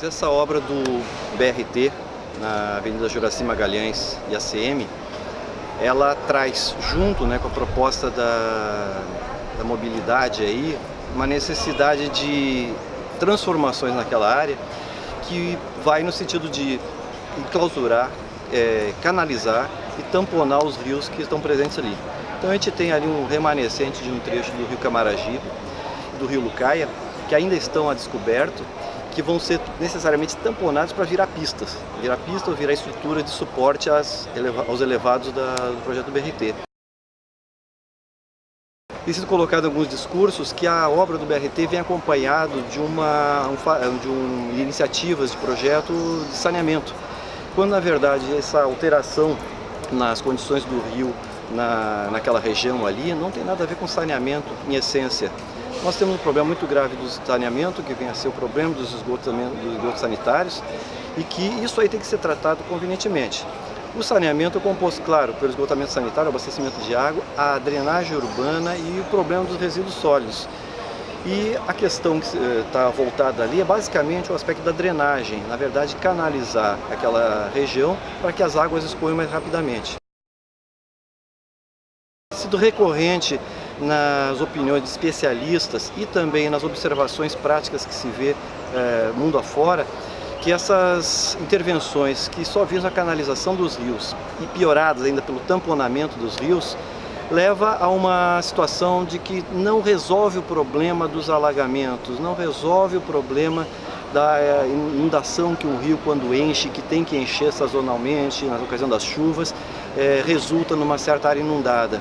Essa obra do BRT, na Avenida Juracy Magalhães e ACM, ela traz junto, com a proposta da mobilidade aí, uma necessidade de transformações naquela área que vai no sentido de enclausurar, canalizar e tamponar os rios que estão presentes ali. Então a gente tem ali um remanescente de um trecho do rio Camaragibe, do rio Lucaia, que ainda estão a descoberto, que vão ser necessariamente tamponados para virar pistas ou virar estrutura de suporte aos elevados do projeto BRT. Tem sido colocado em alguns discursos que a obra do BRT vem acompanhado de iniciativas de projeto de saneamento, quando na verdade essa alteração nas condições do rio naquela região ali não tem nada a ver com saneamento em essência. Nós temos um problema muito grave do saneamento, que vem a ser o problema dos esgotos sanitários, e que isso aí tem que ser tratado convenientemente. O saneamento é composto, claro, pelo esgotamento sanitário, abastecimento de água, a drenagem urbana e o problema dos resíduos sólidos. E a questão que está voltada ali é basicamente o aspecto da drenagem, na verdade canalizar aquela região para que as águas escoem mais rapidamente. Tem sido recorrente nas opiniões de especialistas e também nas observações práticas que se vê mundo afora, que essas intervenções que só visam a canalização dos rios e pioradas ainda pelo tamponamento dos rios, leva a uma situação de que não resolve o problema dos alagamentos, não resolve o problema da inundação que um rio, quando enche, que tem que encher sazonalmente, na ocasião das chuvas, resulta numa certa área inundada.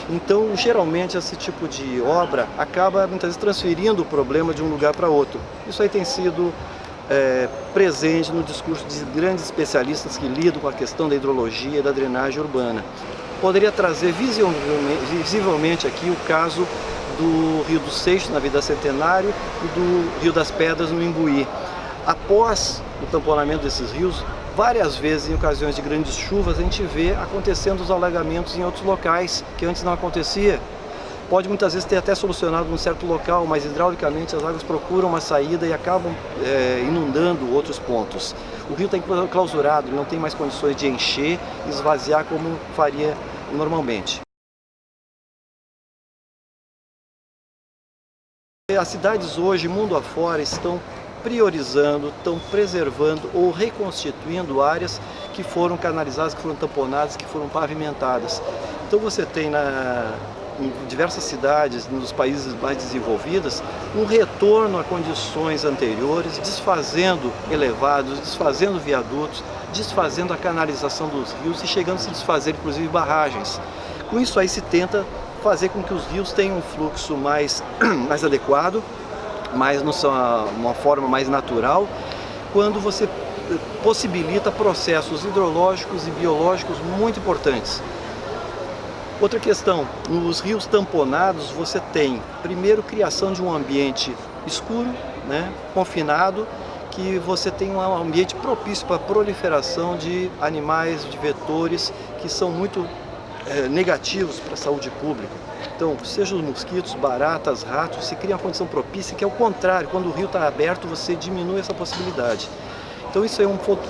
Então, geralmente, esse tipo de obra acaba, muitas vezes, transferindo o problema de um lugar para outro. Isso aí tem sido presente no discurso de grandes especialistas que lidam com a questão da hidrologia e da drenagem urbana. Poderia trazer visivelmente aqui o caso do Rio do Seixo, na Avenida Centenário, e do Rio das Pedras, no Imbuí. Após o tamponamento desses rios, várias vezes, em ocasiões de grandes chuvas, a gente vê acontecendo os alagamentos em outros locais, que antes não acontecia. Pode muitas vezes ter até solucionado num certo local, mas hidraulicamente as águas procuram uma saída e acabam inundando outros pontos. O rio está enclausurado, ele não tem mais condições de encher e esvaziar como faria normalmente. As cidades hoje, mundo afora, estão priorizando, estão preservando ou reconstituindo áreas que foram canalizadas, que foram tamponadas, que foram pavimentadas. Então você tem em diversas cidades, nos países mais desenvolvidos, um retorno a condições anteriores, desfazendo elevados, desfazendo viadutos, desfazendo a canalização dos rios e chegando a se desfazer, inclusive, barragens. Com isso aí se tenta fazer com que os rios tenham um fluxo mais adequado, mas uma forma mais natural, quando você possibilita processos hidrológicos e biológicos muito importantes. Outra questão, nos rios tamponados você tem, primeiro, criação de um ambiente escuro, confinado, que você tem um ambiente propício para a proliferação de animais, de vetores, que são muito negativos para a saúde pública. Então, seja os mosquitos, baratas, ratos, se cria uma condição propícia, que é o contrário, quando o rio está aberto, você diminui essa possibilidade. Então isso é um ponto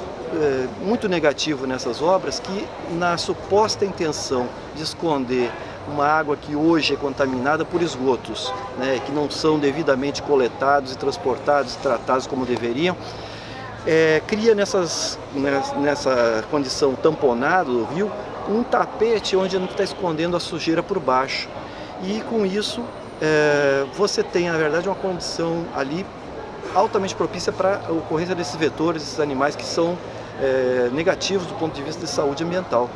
muito negativo nessas obras, que na suposta intenção de esconder uma água que hoje é contaminada por esgotos, que não são devidamente coletados e transportados e tratados como deveriam, cria nessa condição tamponada do rio um tapete onde não está escondendo a sujeira por baixo. E com isso você tem, na verdade, uma condição ali altamente propícia para a ocorrência desses vetores, desses animais que são negativos do ponto de vista de saúde ambiental.